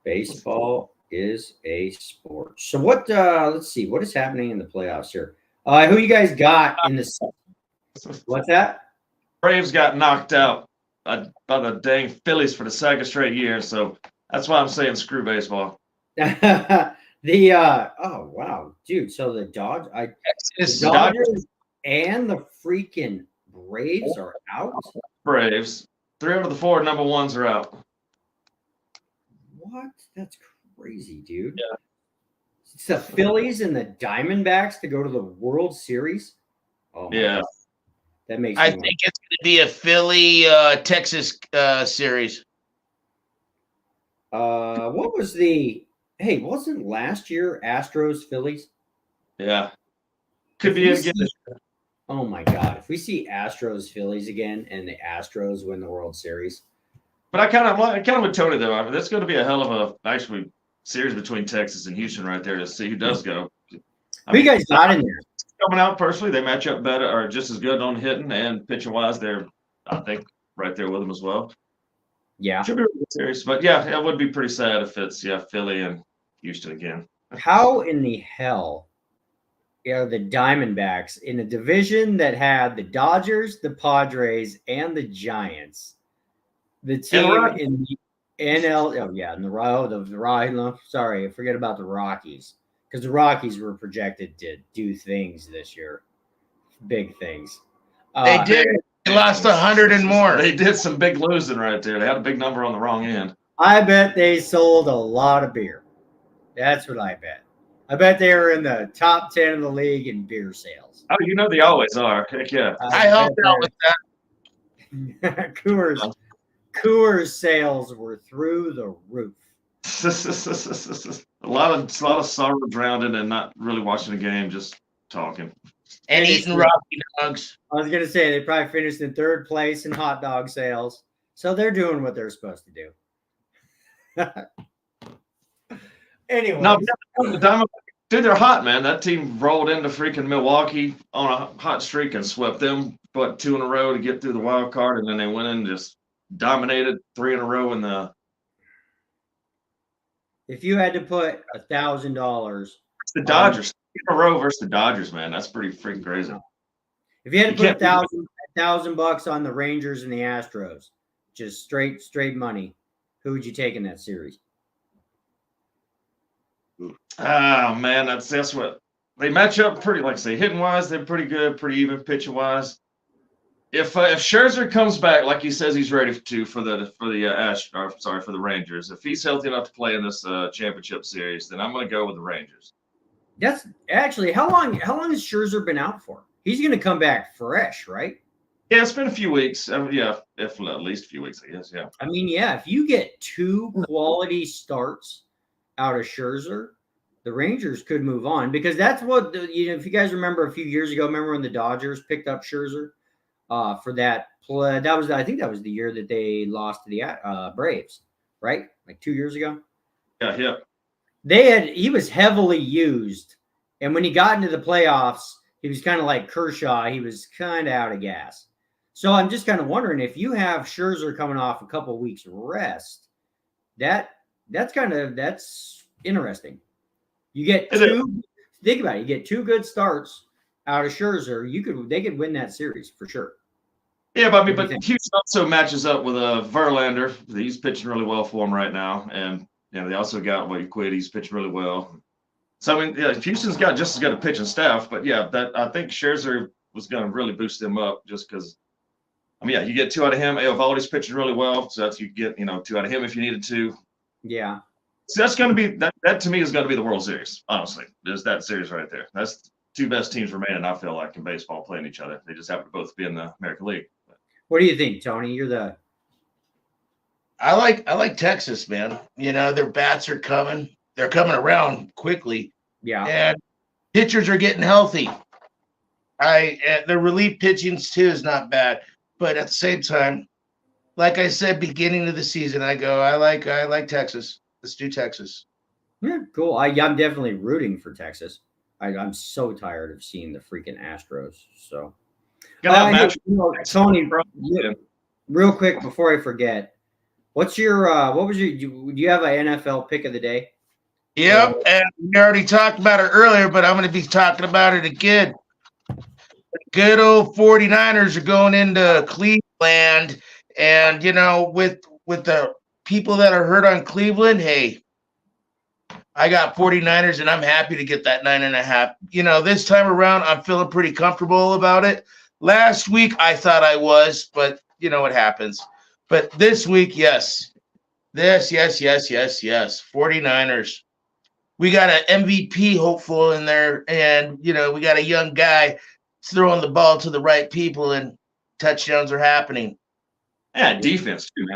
Baseball is a sport. So what? Let's see. What is happening in the playoffs here? Who you guys got in the? What's that? Braves got knocked out by the dang Phillies for the second straight year, so that's why I'm saying screw baseball. Oh wow, dude. So the Dodgers and the freaking Braves are out. Braves. 3 out of the 4 number ones are out. What? That's crazy, dude. Yeah. It's the Phillies and the Diamondbacks to go to the World Series. Oh my Yeah. God. That makes. I me think it's going to be a Philly Texas series. What was the? Hey, wasn't last year Astros Phillies? Yeah. Could If be we it again. see- Oh my God! If we see Astros Phillies again and the Astros win the World Series, But I kind of with Tony though. I mean, that's going to be a hell of a actually series between Texas and Houston right there to see who does go. who you guys got in there? Coming out personally, they match up better or just as good on hitting and pitching wise. They're, I think, right there with them as well. Yeah. Should be a good series, but yeah, it would be pretty sad if it's Philly and Houston again. How in the hell are the Diamondbacks in a division that had the Dodgers, the Padres, and the Giants? The team in the NL, and the Rockies. Sorry, I forget about the Rockies because the Rockies were projected to do things this year, big things. They did. They lost 100 and more. They did some big losing right there. They had a big number on the wrong end. I bet they sold a lot of beer. That's what I bet. I bet they were in the top 10 of the league in beer sales. Oh, they always are. Heck yeah. I helped out with that. Coors sales were through the roof. a lot of sorrow drowned in and not really watching the game, just talking. and eating Rocky dogs. I was going to say they probably finished in 3rd place in hot dog sales. So they're doing what they're supposed to do. Anyway. No, the Diamondbacks, dude, they're hot, man. That team rolled into freaking Milwaukee on a hot streak and swept them, 2 in a row to get through the wild card, and then they went in and just dominated 3 in a row in the. If you had to put $1,000, It's the Dodgers in a row versus the Dodgers, man. That's pretty freaking crazy. if you had to You put can't- $1,000 on the Rangers and the Astros, just straight money, who would you take in that series? Oh man, that's what they match up pretty. Like I say, hitting wise, they're pretty good, pretty even. Pitching wise, If Scherzer comes back like he says he's ready to for the Rangers, if he's healthy enough to play in this championship series, then I'm going to go with the Rangers. That's actually how long has Scherzer been out for? He's going to come back fresh, right? Yeah, it's been a few weeks. Yeah, if at least a few weeks, I guess. Yeah. I mean, yeah, if you get 2 quality starts out of Scherzer, the Rangers could move on because that's what if you guys remember a few years ago, remember when the Dodgers picked up Scherzer for that play? I think that was the year that they lost to the Braves, right? Like 2 years ago. Yeah. He was heavily used, and when he got into the playoffs, he was kind of like Kershaw. He was kind of out of gas. So I'm just kind of wondering if you have Scherzer coming off a couple of weeks rest, that's interesting. You get think about it, you get 2 good starts out of Scherzer, they could win that series for sure. Yeah, but Houston also matches up with Verlander. He's pitching really well for him right now, and they also got Quid. He's pitching really well. So I mean, yeah, Houston's got just as good a pitching staff, but yeah, I think Scherzer was going to really boost them up just because. I mean, yeah, you get 2 out of him. Eovaldi's pitching really well, so you get 2 out of him if you needed to. Yeah. So that's going to be that to me is going to be the World Series. Honestly, there's that series right there. That's the 2 best teams remaining. I feel like in baseball playing each other. They just happen to both be in the American League. What do you think, Tony? I like Texas, man. Their bats are coming. They're coming around quickly. Yeah. And pitchers are getting healthy. The relief pitchings too is not bad. But at the same time, like I said, beginning of the season, I like Texas. Let's do Texas. Yeah, cool. I'm definitely rooting for Texas. I'm so tired of seeing the freaking Astros. So, Tony, real quick before I forget, what was your? Do you have an NFL pick of the day? Yep, and we already talked about it earlier, but I'm going to be talking about it again. Good old 49ers are going into Cleveland, and with the people that are hurt on Cleveland, hey, I got 49ers, and I'm happy to get that 9.5. This time around, I'm feeling pretty comfortable about it. Last week, I thought I was, but what happens. But this week, yes. Yes. 49ers. We got an MVP hopeful in there, and we got a young guy throwing the ball to the right people, and touchdowns are happening. Yeah, defense too.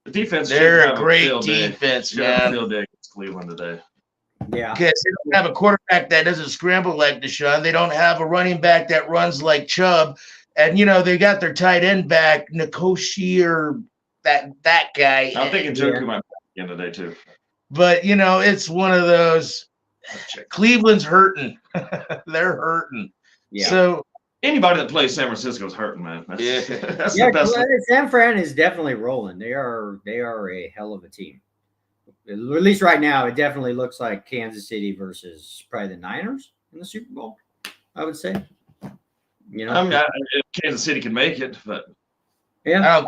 The defense. They're a great defense, man. Field day against Cleveland today. Yeah, because they don't have a quarterback that doesn't scramble like Deshaun. They don't have a running back that runs like Chubb, and they got their tight end back, Nkosi or that guy. I'm thinking Joku might be in today too. But it's one of those. Cleveland's hurting. They're hurting. Yeah. So anybody that plays San Francisco's hurting, man. That's the best. San Fran is definitely rolling. They are a hell of a team. At least right now, it definitely looks like Kansas City versus probably the Niners in the Super Bowl, I would say. Kansas City can make it, but yeah,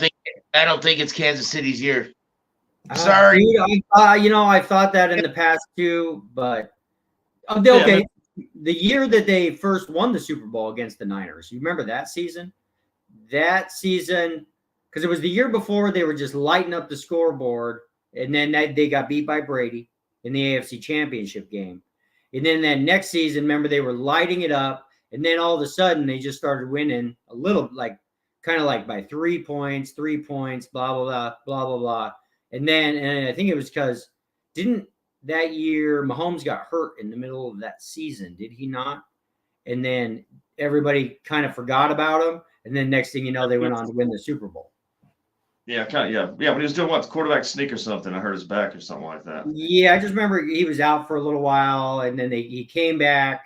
I don't think it's Kansas City's year. Sorry. I thought that in the past too, but okay. The year that they first won the Super Bowl against the Niners, you remember that season? Because it was the year before they were just lighting up the scoreboard, and then they got beat by Brady in the AFC Championship game. And then that next season, remember, they were lighting it up, and then all of a sudden they just started winning a little, kind of by 3 points, blah, blah, blah, blah, blah, blah. And I think it was because didn't that year Mahomes got hurt in the middle of that season, did he not? And then everybody kind of forgot about him. And then next thing you know, they went on to win the Super Bowl. Yeah, but he was doing the quarterback sneak or something. I hurt his back or something like that. Yeah, I just remember he was out for a little while, and then he came back.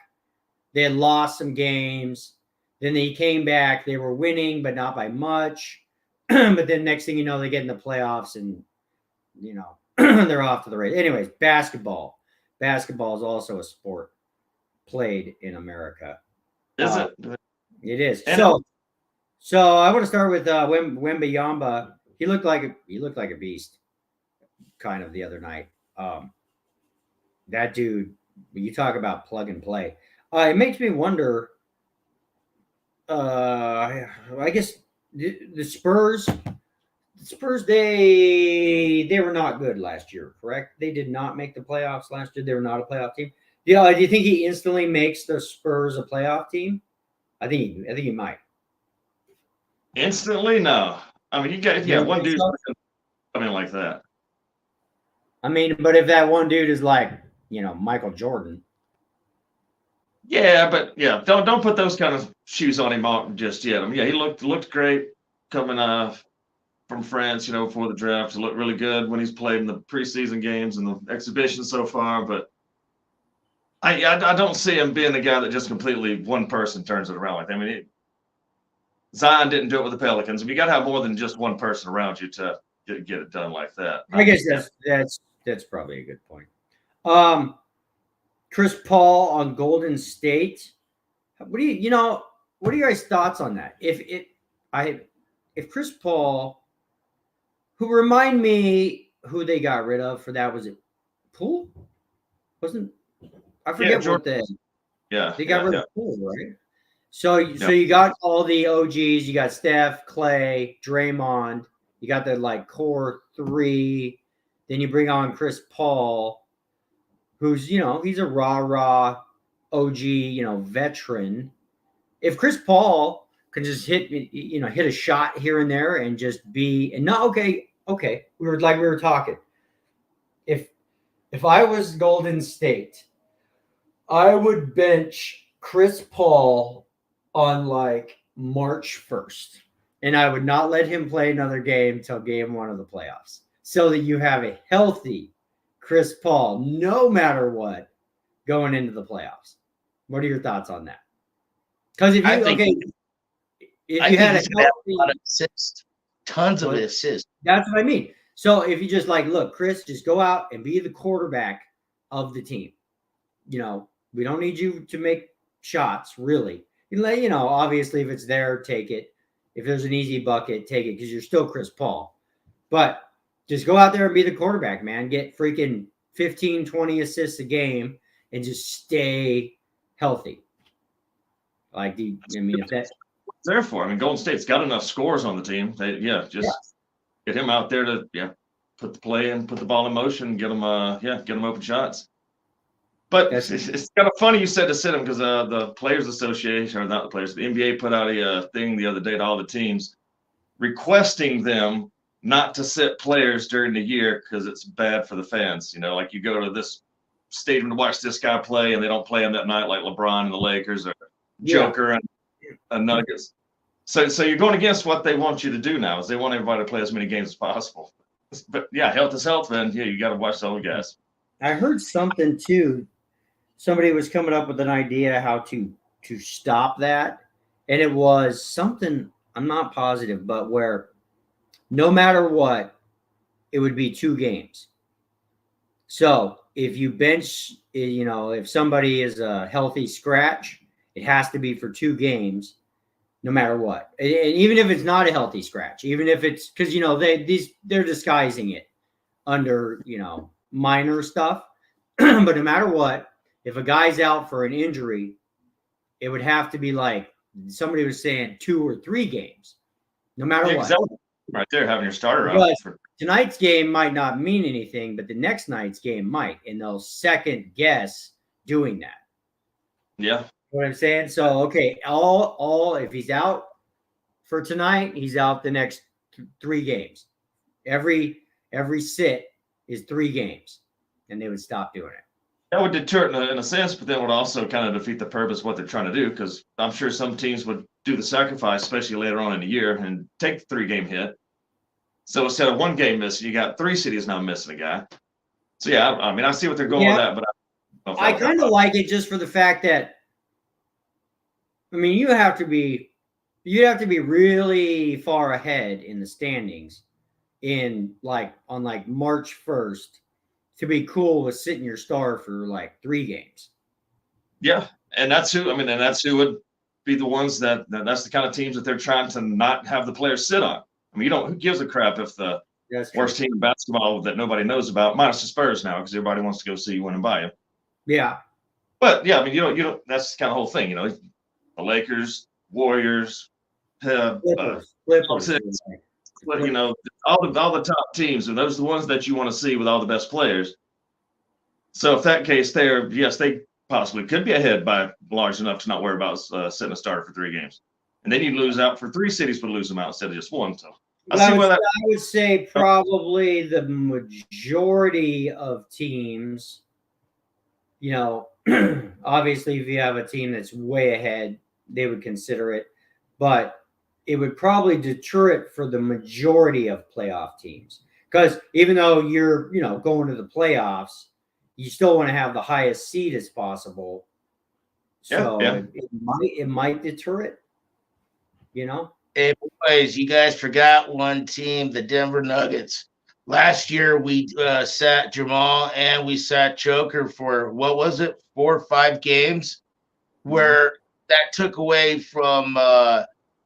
They had lost some games. Then he came back. They were winning, but not by much. But then next thing you know, they get in the playoffs, and they're off to the race. Anyways, basketball. Basketball is also a sport played in America. Is it? It is. So I want to start with Wembanyama. He looked like a beast, kind of the other night. That dude, you talk about plug and play. It makes me wonder. I guess the Spurs. The Spurs, they were not good last year, correct? They did not make the playoffs last year. They were not a playoff team. Yeah, do you think he instantly makes the Spurs a playoff team? I think he might. Instantly, no. I mean, one dude coming like that. I mean, but if that one dude is like, Michael Jordan. Yeah, but don't put those kind of shoes on him just yet. I mean, he looked great coming from France, before the draft. He looked really good when he's played in the preseason games and the exhibition so far. But I don't see him being the guy that just completely one person turns it around like that. I mean, Zion didn't do it with the Pelicans. You got to have more than just one person around you to get it done like that. I guess that's probably a good point. Chris Paul on Golden State. What do you guys' thoughts on that? If Chris Paul, who remind me who they got rid of for that, was it Poole? I forget what they got rid of Poole, right? So you got all the OGs, you got Steph, Clay, Draymond, you got the core three, then you bring on Chris Paul, who's he's a rah OG, veteran. If Chris Paul can just hit a shot here and there and just be okay. We were talking. If I was Golden State, I would bench Chris Paul on March 1st, and I would not let him play another game till game 1 of the playoffs, so that you have a healthy Chris Paul, no matter what, going into the playoffs. What are your thoughts on that? Because if you had a lot of assists, tons of assists. That's what I mean. So if you just look, Chris, just go out and be the quarterback of the team. We don't need you to make shots, really. Obviously, if it's there, take it. If there's an easy bucket, take it, because you're still Chris Paul. But just go out there and be the quarterback, man. Get freaking 15, 20 assists a game and just stay healthy. If that's there for. I mean, Golden State's got enough scores on the team. Get him out there to put the play in, put the ball in motion, get him open shots. But it's kind of funny you said to sit him, because the Players Association, or not the players, the NBA put out a thing the other day to all the teams requesting them not to sit players during the year because it's bad for the fans. You go to this stadium to watch this guy play, and they don't play him that night, like LeBron and the Lakers, or Joker and Nuggets. So you're going against what they want you to do now, is they want everybody to play as many games as possible. But health is health, man. You got to watch the other guys. I heard something too. Somebody was coming up with an idea how to stop that, and it was something, I'm not positive, but where no matter what, it would be 2 games. So if you bench, if somebody is a healthy scratch, it has to be for 2 games, no matter what. And even if it's not a healthy scratch, even if it's because they're disguising it under minor stuff, but no matter what, if a guy's out for an injury, it would have to be somebody was saying 2 or 3 games, no matter what. Exactly. Right there, having your starter out. For tonight's game might not mean anything, but the next night's game might, and they'll second guess doing that. Yeah. You know what I'm saying? So, okay, all if he's out for tonight, he's out the next 3 games. Every sit is 3 games, and they would stop doing it. That would deter it in a sense, but then would also kind of defeat the purpose of what they're trying to do, because I'm sure some teams would do the sacrifice, especially later on in the year, and take the 3-game hit. So instead of 1 game missing, you got 3 cities now missing a guy. So, I see what they're going with that, but I kind of like it just for the fact that, you'd have to be really far ahead in the standings on March 1st to be cool with sitting your star for 3 games. Yeah, and that's who would be the ones that's the kind of teams that they're trying to not have the players sit on. Who gives a crap if the worst team in basketball that nobody knows about, minus the Spurs now, because everybody wants to go see you win and buy you. Yeah. But you don't that's kind of the whole thing, the Lakers, Warriors, Clippers. you know, all the top teams, and those are the ones that you want to see with all the best players. So if that case there, yes, they possibly could be ahead by large enough to not worry about setting a starter for 3 games. And then you lose out for 3 cities, but lose them out instead of just 1. So I would say probably the majority of teams, you know, obviously if you have a team that's way ahead, they would consider it, but it would probably deter it for the majority of playoff teams. Because even though you're, you know, going to the playoffs, you still want to have the highest seed as possible. So it might deter it, you know? Hey, boys, you guys forgot one team, the Denver Nuggets. Last year, we sat Jamal and we sat Joker for, what was it, 4 or 5 games, where that took away from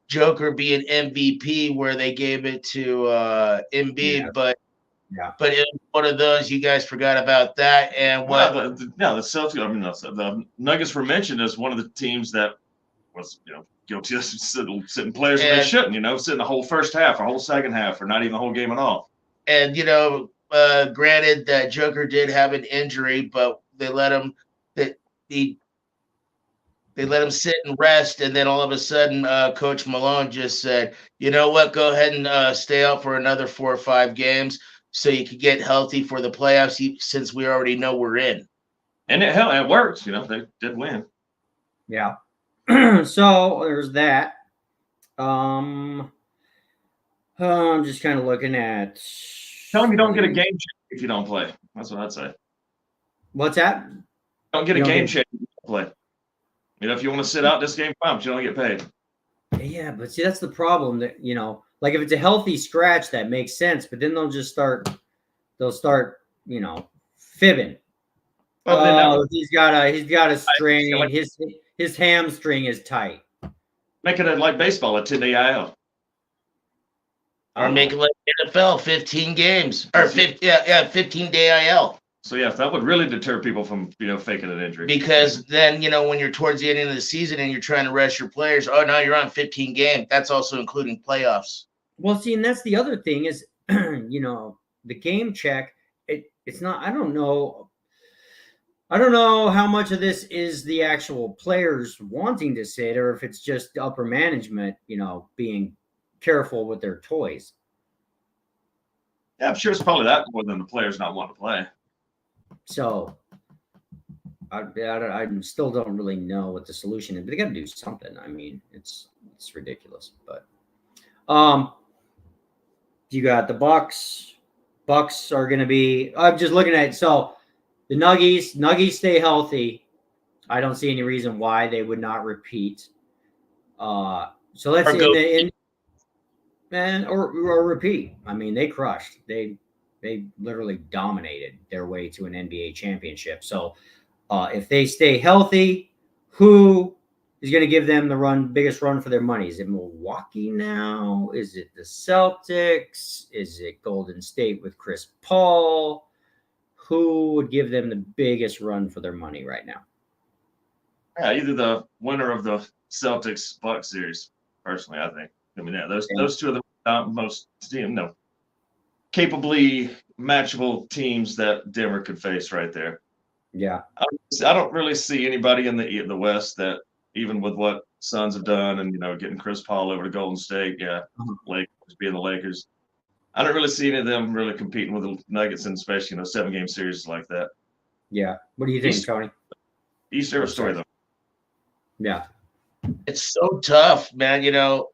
Joker being MVP, where they gave it to Embiid. But it was one of those, you guys forgot about that. And the Celtics, I mean, the Nuggets were mentioned as one of the teams that was, you know, guilty of sitting players when they shouldn't, you know, sitting the whole first half or whole second half or not even the whole game at all. And, you know, granted that Joker did have an injury, but they let him sit and rest. And then all of a sudden, Coach Malone just said, you know what, go ahead and stay out for another 4 or 5 games so you could get healthy for the playoffs, since we already know we're in. And it works, you know, they did win. Yeah. So there's that. I'm just kind of looking at. Tell them you don't get a game check if you don't play. That's what I'd say. What's that? Don't get a game check if you don't play. You know, if you want to sit out this game, fine, but you don't get paid. Yeah, but see, that's the problem. That, you know, like if it's a healthy scratch, that makes sense. But then they'll start, you know, fibbing. He's got a strain. His hamstring is tight. Make it like baseball, a 10-day IL. Or make it like NFL, 15 games. Or 15-day IL. So, yeah, that would really deter people from, you know, faking an injury. Because then, you know, when you're towards the end of the season and you're trying to rest your players, oh, no, you're on 15 games. That's also including playoffs. Well, see, and that's the other thing is, you know, the game check, it's not, I don't know how much of this is the actual players wanting to sit or if it's just upper management, you know, being careful with their toys. Yeah, I'm sure it's probably that more than the players not wanting to play. So I still don't really know what the solution is, but they got to do something. I mean, it's ridiculous. But you got the Bucks. Bucks are going to be. I'm just looking at it. So the Nuggies stay healthy. I don't see any reason why they would not repeat. So let's or repeat. I mean, they crushed. They literally dominated their way to an NBA championship. So if they stay healthy, who is going to give them the biggest run for their money? Is it Milwaukee now? Is it the Celtics? Is it Golden State with Chris Paul? Who would give them the biggest run for their money right now? Yeah, either the winner of the Celtics-Bucks series, personally, I think. I mean, yeah, those two are the most, you know, capably matchable teams that Denver could face right there. Yeah. I don't really see anybody in the West that, even with what Suns have done and, you know, getting Chris Paul over to Golden State, Lakers being the Lakers, I don't really see any of them really competing with the Nuggets, and especially, you know, 7-game series like that. Yeah. What do you think, Tony? East are a story, though. Yeah. It's so tough, man. You know,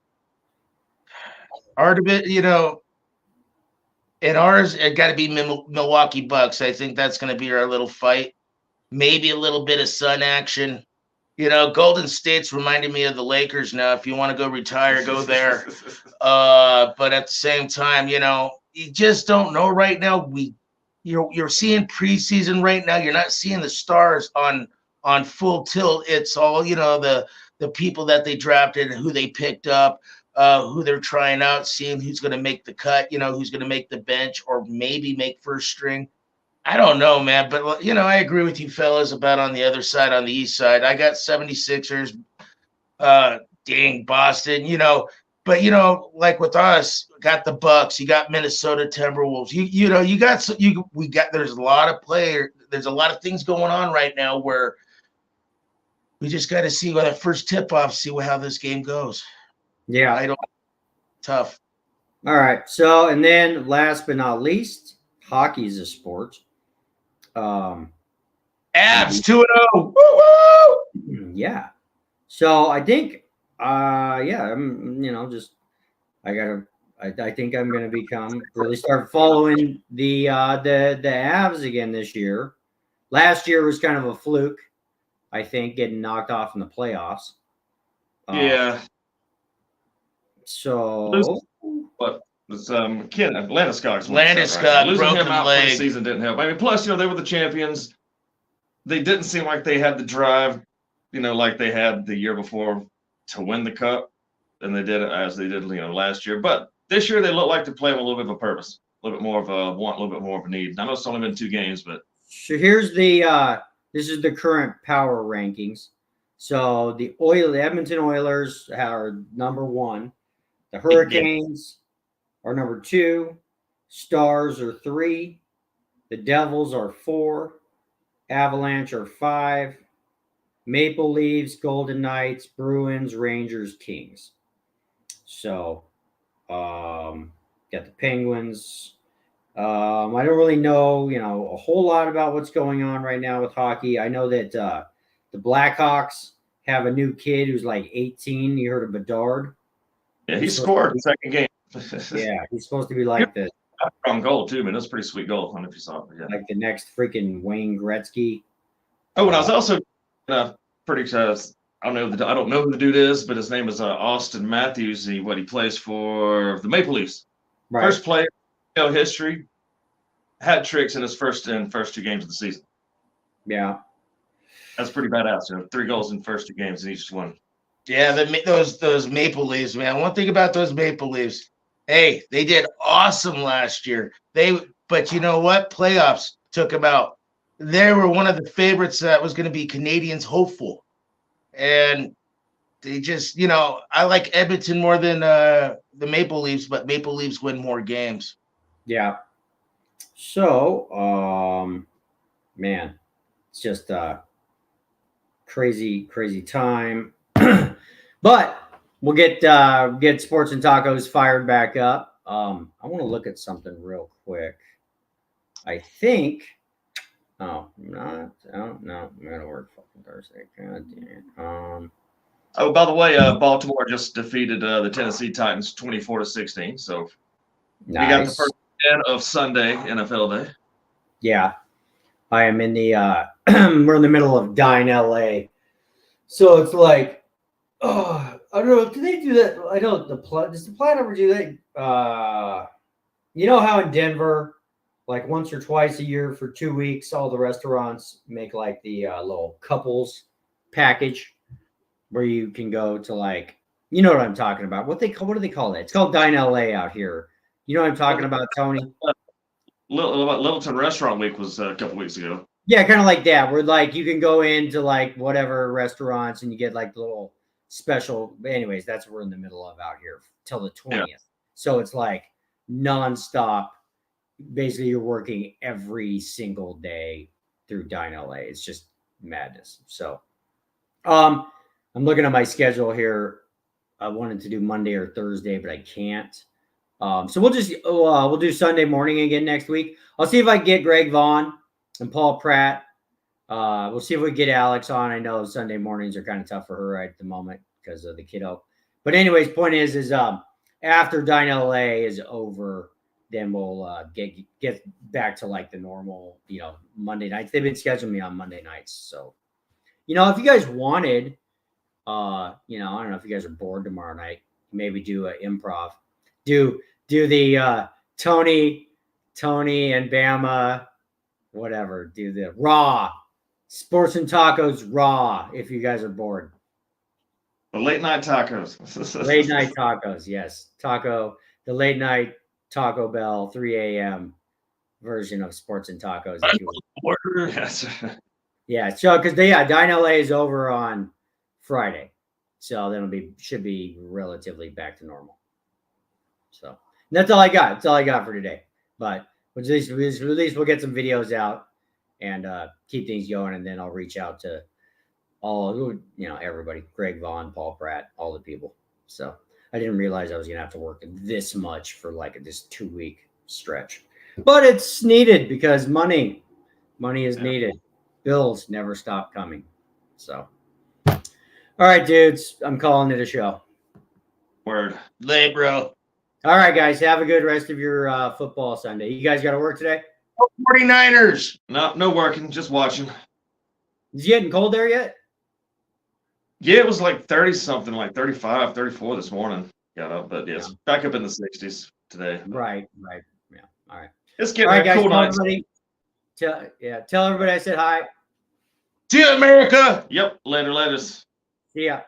part of it, you know, in ours, it got to be Milwaukee Bucks. I think that's going to be our little fight. Maybe a little bit of Sun action. You know, Golden State's reminding me of the Lakers now. If you want to go retire, go there. But at the same time, you know, you just don't know right now. You're seeing preseason right now. You're not seeing the stars on full tilt. It's all, you know, the people that they drafted, who they picked up, who they're trying out, seeing who's going to make the cut, you know, who's going to make the bench or maybe make first string. I don't know, man. But, you know, I agree with you fellas about on the other side, on the east side. I got 76ers, Boston. You know, but like with us, got the Bucks, you got Minnesota Timberwolves. There's a lot of there's a lot of things going on right now where we just got to see what that first tip off, see how this game goes. Yeah. Tough. All right. So, and then last but not least, hockey is a sport. Avs 2-0. Woo-woo! Yeah. So I think, I think I'm going to really start following the Avs again this year. Last year was kind of a fluke, I think, getting knocked off in the playoffs. Yeah. So, but it's Landeskog. Landeskog Losing broken him out leg. for the season didn't help. I mean, plus they were the champions. They didn't seem like they had the drive, like they had the year before to win the cup, and they did it as they did, last year. But this year they look like they're playing with a little bit of a purpose, a little bit more of a want, a little bit more of a need. I know it's only been 2 games, but so here's this is the current power rankings. So the Edmonton Oilers are number 1. The Hurricanes are number 2. Stars are 3. The Devils are 4. Avalanche are 5. Maple Leafs, Golden Knights, Bruins, Rangers, Kings. So, got the Penguins. I don't really know, a whole lot about what's going on right now with hockey. I know that the Blackhawks have a new kid who's like 18. You heard of Bedard? yeah, he scored the second game. Yeah, he's supposed to be like the From goal too, man. That's a pretty sweet goal. I don't know if you saw it. Yeah. like the next freaking Wayne Gretzky. Oh, and I was also pretty. I don't know who the dude is, but his name is Austin Matthews. He plays for the Maple Leafs. Right. First player, history, had tricks in his first 2 games of the season. Yeah. That's pretty badass. 3 goals in first 2 games in each one. Yeah, those Maple Leafs, man. One thing about those Maple Leafs, hey, they did awesome last year. But you know what? Playoffs took them out. They were one of the favorites that was going to be Canadians hopeful. And they just, I like Edmonton more than the Maple Leafs, but Maple Leafs win more games. Yeah. So, man, it's just a crazy, crazy time. But we'll get Sports and Tacos fired back up. I want to look at something real quick. I think. Oh, no, I'm gonna work fucking Thursday. God damn it. Oh, by the way, Baltimore just defeated the Tennessee Titans 24-16. So nice. we got the first end of Sunday NFL Day. Yeah, I am in the. We're in the middle of Dine LA, so it's like, I don't know. Do they do that? I know does the Plaid ever do that? You know how in Denver, like once or twice a year for 2 weeks, all the restaurants make like the little couples package where you can go to like, you know what I'm talking about. What do they call it? It's called Dine LA out here. You know what I'm talking about, Tony? Littleton Restaurant Week was a couple weeks ago. Yeah, kind of like that, where like you can go into like whatever restaurants and you get like the little special. Anyways, that's what we're in the middle of out here till the 20th. Yeah. So it's like nonstop. Basically, you're working every single day through Dine LA. It's just madness. So, I'm looking at my schedule here. I wanted to do Monday or Thursday, but I can't. So we'll do Sunday morning again next week. I'll see if I can get Greg Vaughn and Paul Pratt. We'll see if we get Alex on. I know Sunday mornings are kind of tough for her right at the moment because of the kiddo. But anyways, point is after Dine LA is over, then we'll get back to like the normal, Monday nights. They've been scheduling me on Monday nights. So, if you guys wanted, I don't know if you guys are bored tomorrow night, maybe do an improv. Do the Tony and Bama, whatever. Do the Raw Sports and Tacos Raw if you guys are bored. The late night tacos. Late night tacos, yes. The late night Taco Bell 3 a.m. version of Sports and Tacos. Yes. Yeah, so because Dine LA is over on Friday. So then should be relatively back to normal. So that's all I got. That's all I got for today. But at least we'll get some videos out and keep things going. And then I'll reach out to everybody, Greg Vaughn, Paul Pratt, all the people. So I didn't realize I was going to have to work this much for like this 2-week stretch, but it's needed because money is needed. Bills never stop coming. So, all right, dudes, I'm calling it a show. Word. Lay, bro. All right, guys, have a good rest of your football Sunday. You guys got to work today? 49ers. No working, just watching. Is it getting cold there yet? Yeah, it was like 30 something, like 35, 34 this morning. Got up, but yeah, it's back up in the 60s today. Right. Yeah. All right. It's All getting right, a guys. cool Tell night. everybody. Tell everybody I said hi. See you, America. Yep, later. See ya.